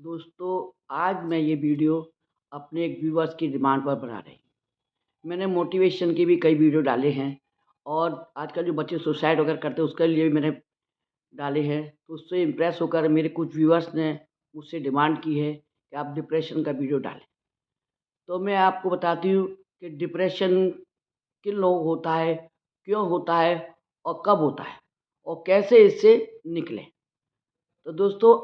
दोस्तों, आज मैं ये वीडियो अपने एक व्यूअर्स की डिमांड पर बना रही हूँ। मैंने मोटिवेशन की भी कई वीडियो डाले हैं और आजकल जो बच्चे सुसाइड वगैरह करते हैं उसके लिए भी मैंने डाले हैं। तो उससे इम्प्रेस होकर मेरे कुछ व्यूअर्स ने मुझसे डिमांड की है कि आप डिप्रेशन का वीडियो डालें। तो मैं आपको बताती हूँ कि डिप्रेशन किन लोगों को होता है, क्यों होता है और कब होता है और कैसे इससे निकलें। तो दोस्तों,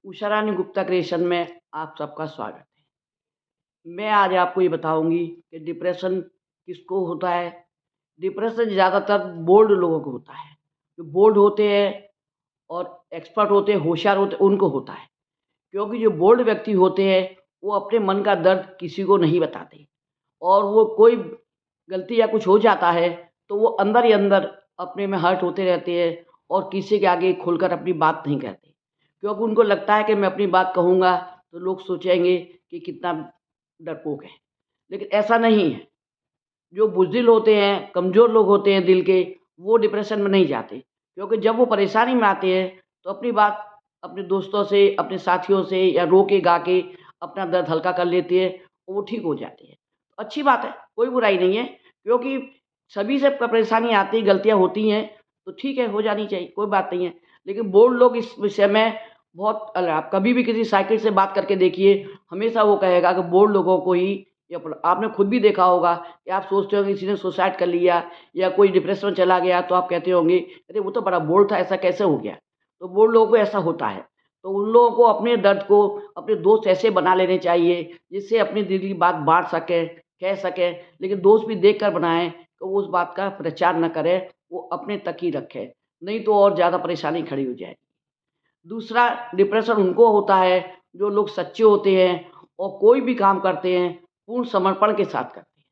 उषा रानी गुप्ता क्रिएशन में आप सबका स्वागत है। मैं आज आपको ये बताऊंगी कि डिप्रेशन किसको होता है। डिप्रेशन ज़्यादातर बोल्ड लोगों को होता है। जो बोल्ड होते हैं और एक्सपर्ट होते हैं, होशियार होते हैं, उनको होता है। क्योंकि जो बोल्ड व्यक्ति होते हैं वो अपने मन का दर्द किसी को नहीं बताते और वो कोई गलती या कुछ हो जाता है तो वो अंदर ही अंदर अपने में हर्ट होते रहते हैं और किसी के आगे खुलकर अपनी बात नहीं कहते, क्योंकि उनको लगता है कि मैं अपनी बात कहूँगा तो लोग सोचेंगे कि कितना डरपोक है। लेकिन ऐसा नहीं है। जो बुज़दिल होते हैं, कमज़ोर लोग होते हैं दिल के, वो डिप्रेशन में नहीं जाते, क्योंकि जब वो परेशानी में आते हैं तो अपनी बात अपने दोस्तों से, अपने साथियों से या रो के गा के अपना दर्द हल्का कर लेते हैं और वो ठीक हो जाते हैं। अच्छी बात है, कोई बुराई नहीं है, क्योंकि सभी से परेशानी आती है, गलतियाँ होती हैं, तो ठीक है, हो जानी चाहिए, कोई बात नहीं है। लेकिन बोल्ड लोग इस विषय में बहुत अलग। आप कभी भी किसी साइकिल से बात करके देखिए, हमेशा वो कहेगा कि बोल्ड लोगों को ही या आपने खुद भी देखा होगा कि आप सोचते हो कि किसी ने सुसाइड कर लिया या कोई डिप्रेशन में चला गया तो आप कहते होंगे, अरे वो तो बड़ा बोल्ड था, ऐसा कैसे हो गया। तो बोल्ड लोगों को ऐसा होता है। तो उन लोगों को अपने दर्द को अपने दोस्त ऐसे बना लेने चाहिए जिससे अपनी दिल की बात बांट सके, कह सके। लेकिन दोस्त भी देख कर बनाएं कि वो उस बात का प्रचार न करे, वो अपने तक ही रखे, नहीं तो और ज़्यादा परेशानी खड़ी हो जाए। दूसरा, डिप्रेशन उनको होता है जो लोग सच्चे होते हैं और कोई भी काम करते हैं पूर्ण समर्पण के साथ करते हैं।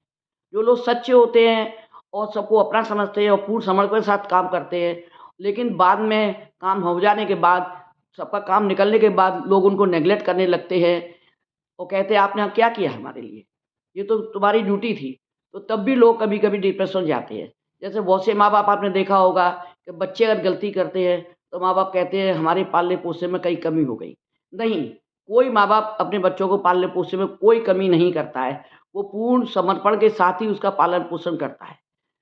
जो लोग सच्चे होते हैं और सबको अपना समझते हैं और पूर्ण समर्पण के साथ काम करते हैं, लेकिन बाद में काम हो जाने के बाद, सबका काम निकलने के बाद लोग उनको नेगलेक्ट करने लगते हैं और कहते हैं आपने क्या किया हमारे लिए, ये तो तुम्हारी ड्यूटी थी। तो तब भी लोग कभी कभी डिप्रेशन जाते हैं। जैसे बहुत से माँ बाप आपने देखा होगा कि बच्चे अगर गलती करते हैं तो माँ बाप कहते हैं हमारे पालने पोसने में कहीं कमी हो गई। नहीं, कोई माँ बाप अपने बच्चों को पालने पोसने में कोई कमी नहीं करता है। वो पूर्ण समर्पण के साथ ही उसका पालन पोषण करता है।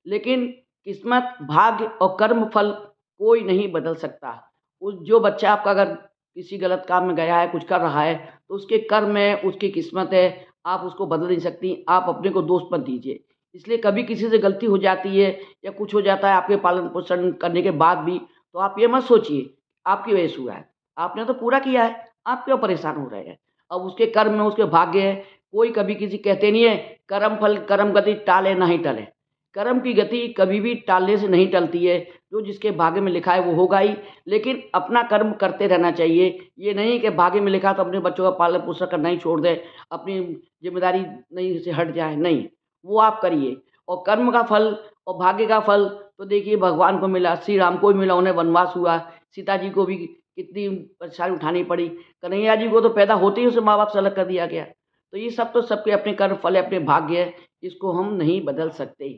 लेकिन किस्मत, भाग्य और कर्म फल कोई नहीं बदल सकता। उस जो बच्चा आपका अगर किसी गलत काम में गया है, कुछ कर रहा है, तो उसके कर्म है, उसकी किस्मत है, आप उसको बदल नहीं सकती। आप अपने को दोष मत दीजिए। इसलिए कभी किसी से गलती हो जाती है या कुछ हो जाता है आपके पालन पोषण करने के बाद भी, तो आप ये मत सोचिए आपकी वजह से हुआ है। आपने तो पूरा किया है, आप क्यों परेशान हो रहे हैं। अब उसके कर्म में उसके भाग्य है। कोई कभी किसी कहते नहीं है कर्म फल कर्म गति टाले नहीं टले। कर्म की गति कभी भी टालने से नहीं टलती है। जो जिसके भाग्य में लिखा है वो होगा ही। लेकिन अपना कर्म करते रहना चाहिए। ये नहीं कि भाग्य में लिखा तो अपने बच्चों का पालन पोषण करना ही छोड़ दें, अपनी जिम्मेदारी नहीं से हट जाए। नहीं, वो आप करिए। और कर्म का फल और भाग्य का फल तो देखिए भगवान को मिला, श्री राम को भी मिला, उन्हें वनवास हुआ। सीता जी को भी कितनी परेशानी उठानी पड़ी। कन्हैया जी को तो पैदा होते ही उसे माँ बाप से अलग कर दिया गया। तो ये सब तो सबके अपने कर्म फल है, अपने भाग्य है, इसको हम नहीं बदल सकते।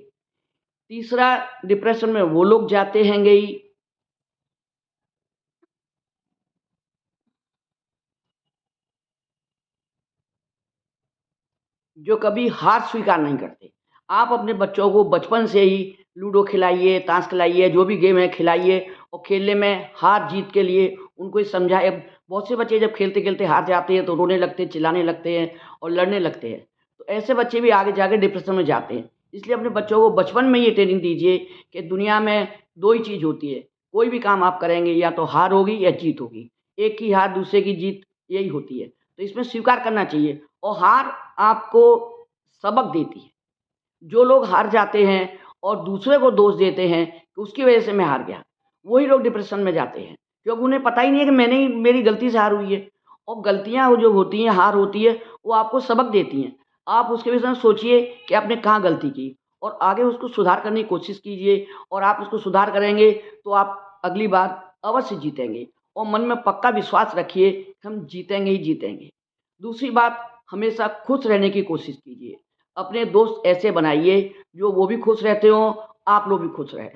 तीसरा, डिप्रेशन में वो लोग जाते हैंगे ही जो कभी हार स्वीकार नहीं करते। आप अपने बच्चों को बचपन से ही लूडो खिलाइए, ताश खिलाइए, जो भी गेम है खिलाइए और खेलने में हार जीत के लिए उनको ये समझाएं। अब बहुत से बच्चे जब खेलते-खेलते हार जाते हैं तो रोने लगते हैं, चिल्लाने लगते हैं और लड़ने लगते हैं। तो ऐसे बच्चे भी आगे जाके डिप्रेशन में जाते हैं। इसलिए अपने बच्चों को बचपन में ये ट्रेनिंग दीजिए कि दुनिया में 2 ही चीज़ होती है। कोई भी काम आप करेंगे या तो हार होगी या जीत होगी। एक की हार दूसरे की जीत, यही होती है। तो इसमें स्वीकार करना चाहिए और हार आपको सबक देती है। जो लोग हार जाते हैं और दूसरे को दोष देते हैं कि उसकी वजह से मैं हार गया, वही लोग डिप्रेशन में जाते हैं, क्योंकि उन्हें पता ही नहीं है कि मैंने ही, मेरी गलती से हार हुई है। और गलतियाँ वो जो होती हैं, हार होती है, वो आपको सबक देती हैं। आप उसके विषय में सोचिए कि आपने कहाँ गलती की और आगे उसको सुधार करने की कोशिश कीजिए। और आप उसको सुधार करेंगे तो आप अगली बार अवश्य जीतेंगे। और मन में पक्का विश्वास रखिए कि हम जीतेंगे ही जीतेंगे। दूसरी बात, हमेशा खुश रहने की कोशिश कीजिए। अपने दोस्त ऐसे बनाइए जो वो भी खुश रहते हों, आप लोग भी खुश रहें।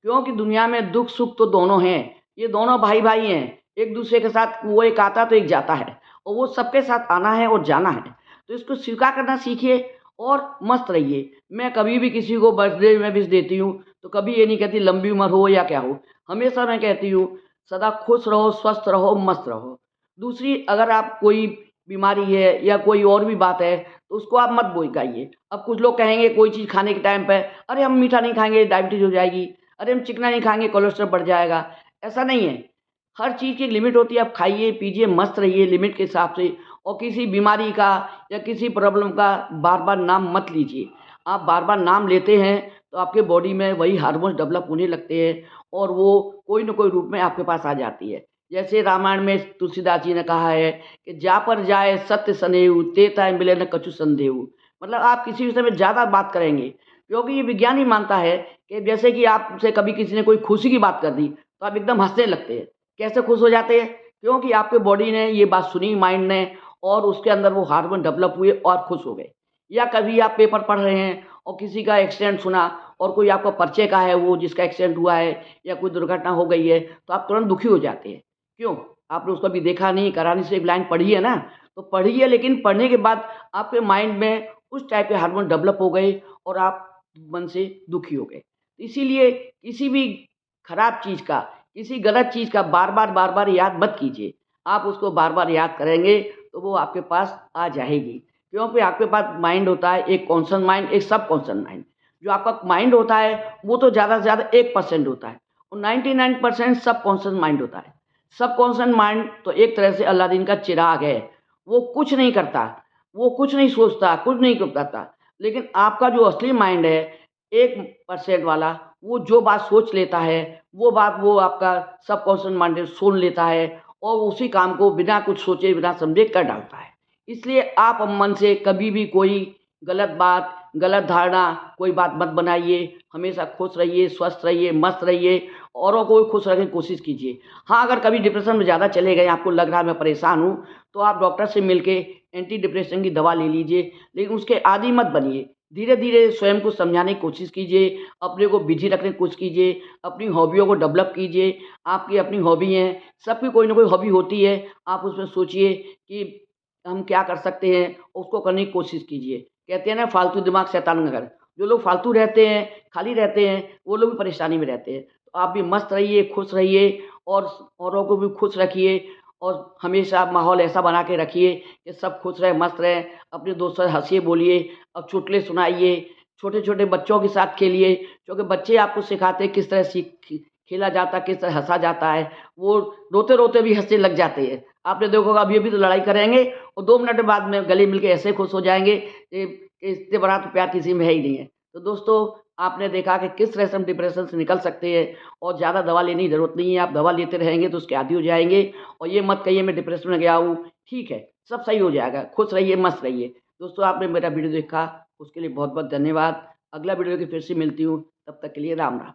क्योंकि दुनिया में दुख सुख तो दोनों हैं। ये दोनों भाई भाई हैं। एक दूसरे के साथ वो एक आता तो एक जाता है और वो सबके साथ आना है और जाना है। तो इसको स्वीकार करना सीखिए और मस्त रहिए। मैं कभी भी किसी को बर्थडे में विश देती हूँ तो कभी ये नहीं कहती लंबी उम्र हो या क्या हो। हमेशा मैं कहती हूँ सदा खुश रहो, स्वस्थ रहो, मस्त रहो। दूसरी, अगर आप कोई बीमारी है या कोई और भी बात है तो उसको आप मत बोइकाइए। अब कुछ लोग कहेंगे कोई चीज़ खाने के टाइम पे, अरे हम मीठा नहीं खाएँगे डायबिटीज़ हो जाएगी, अरे हम चिकना नहीं खाएँगे कोलेस्ट्रॉल बढ़ जाएगा। ऐसा नहीं है। हर चीज़ की एक लिमिट होती है, आप खाइए, पीजिए, मस्त रहिए लिमिट के हिसाब से और किसी बीमारी का या किसी प्रॉब्लम का बार-बार नाम मत लीजिए। आप बार-बार नाम लेते हैं तो आपके बॉडी में वही हार्मोन्स डेवलप होने लगते हैं और वो कोई न कोई रूप में आपके पास आ जाती है। जैसे रामायण में तुलसीदास जी ने कहा है कि जा पर जाए सत्य सनेहु, ते ताय मिले न कछु संदेहु। मतलब आप किसी विषय में ज़्यादा बात करेंगे, क्योंकि ये विज्ञान ही मानता है कि जैसे कि आपसे कभी किसी ने कोई खुशी की बात कर दी, तो आप एकदम हँसने लगते हैं। कैसे खुश हो जाते हैं? क्योंकि आपके बॉडी ने ये बात सुनी, माइंड ने, और उसके अंदर वो हार्मोन डेवलप हुए और खुश हो गए। या कभी आप पेपर पढ़ रहे हैं और किसी का एक्सीडेंट सुना और कोई आपका परिचय का है वो जिसका एक्सीडेंट हुआ है या कोई दुर्घटना हो गई है, तो आप तुरंत दुखी हो जाते हैं। क्यों? आपने उसको अभी देखा नहीं, करानी से एक लाइन पढ़ी है ना, तो पढ़िए, लेकिन पढ़ने के बाद आपके माइंड में उस टाइप के हार्मोन डेवलप हो गए और आप मन से दुखी हो गए। इसीलिए किसी भी खराब चीज़ का, किसी गलत चीज़ का बार-बार याद मत कीजिए। आप उसको बार-बार याद करेंगे तो वो आपके पास आ जाएगी। क्योंकि आपके पास माइंड होता है, एक कॉन्शियस माइंड, एक सबकॉन्शियस माइंड। जो आपका माइंड होता है वो तो ज़्यादा से ज़्यादा 1% होता है और 99% सबकॉन्शियस माइंड होता है। सबकॉन्शियस माइंड तो एक तरह से अलादीन का चिराग है। वो कुछ नहीं करता, वो कुछ नहीं सोचता, कुछ नहीं करता। लेकिन आपका जो असली माइंड है 1% वाला, वो जो बात सोच लेता है, वो बात वो आपका सबकॉन्शियस माइंड सुन लेता है और उसी काम को बिना कुछ सोचे, बिना समझे कर डालता है। इसलिए आप मन से कभी भी कोई गलत बात, गलत धारणा, कोई बात मत बनाइए। हमेशा खुश रहिए, स्वस्थ रहिए, मस्त रहिए, औरों को भी खुश रखने की कोशिश कीजिए। हाँ, अगर कभी डिप्रेशन में ज़्यादा चले गए, आपको लग रहा है मैं परेशान हूँ, तो आप डॉक्टर से मिलके एंटी डिप्रेशन की दवा ले लीजिए, लेकिन उसके आदी मत बनिए। धीरे-धीरे स्वयं को समझाने की कोशिश कीजिए, अपने को बिज़ी रखने की कोशिश कीजिए, अपनी हॉबियों को डेवलप कीजिए। आपकी अपनी हॉबी हैं, सबकी कोई ना कोई हॉबी होती है। आप उसमें सोचिए कि हम क्या कर सकते हैं, उसको करने की कोशिश कीजिए। कहते हैं ना फालतू दिमाग शैतान का घर। जो लोग फालतू रहते हैं, खाली रहते हैं, वो लोग भी परेशानी में रहते हैं। तो आप भी मस्त रहिए, खुश रहिए और औरों को भी खुश रखिए और हमेशा माहौल ऐसा बना के रखिए कि सब खुश रहें, मस्त रहें। अपने दोस्तों से हँसिए, बोलिए और चुटकुले सुनाइए। छोटे-छोटे बच्चों के साथ खेलिए, क्योंकि बच्चे आपको सिखाते हैं किस तरह खेला जाता है, किस तरह हँसा जाता है। वो रोते-रोते भी हँसने लग जाते हैं। आपने देखा होगा अभी-अभी तो लड़ाई करेंगे और 2 मिनट बाद में गले मिल के ऐसे खुश हो जाएँगे कि इससे बड़ा तो प्यार किसी में है ही नहीं है। तो दोस्तों, आपने देखा कि किस तरह से हम डिप्रेशन से निकल सकते हैं और ज़्यादा दवा लेने की ज़रूरत नहीं है। आप दवा लेते रहेंगे तो उसके आदी हो जाएँगे और ये मत कहिए मैं डिप्रेशन में गया हूँ। ठीक है, सब सही हो जाएगा। खुश रहिए, मस्त रहिए। दोस्तों, आपने मेरा वीडियो देखा उसके लिए बहुत-बहुत धन्यवाद। अगला वीडियो लेके फिर से मिलती हूँ, तब तक के लिए राम-राम।